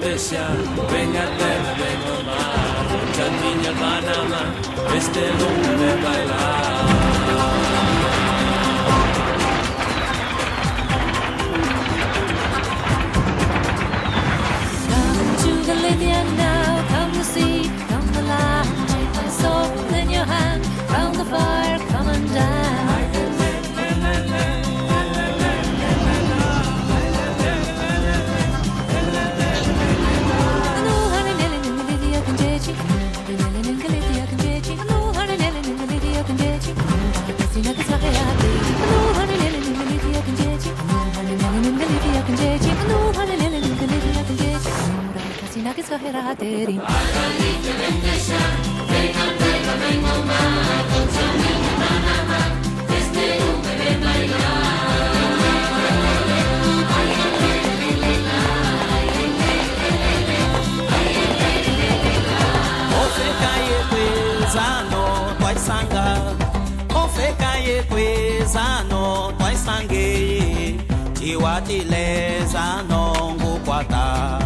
bestia, venga terra, venga mar, ya niña hermana, este hombre de bailar. Now, come to see, come alive. Take my soul in your hand. Round the fire, come and dance. Tiwatileza nongu kwata,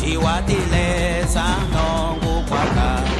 tiwatileza nongu kwata.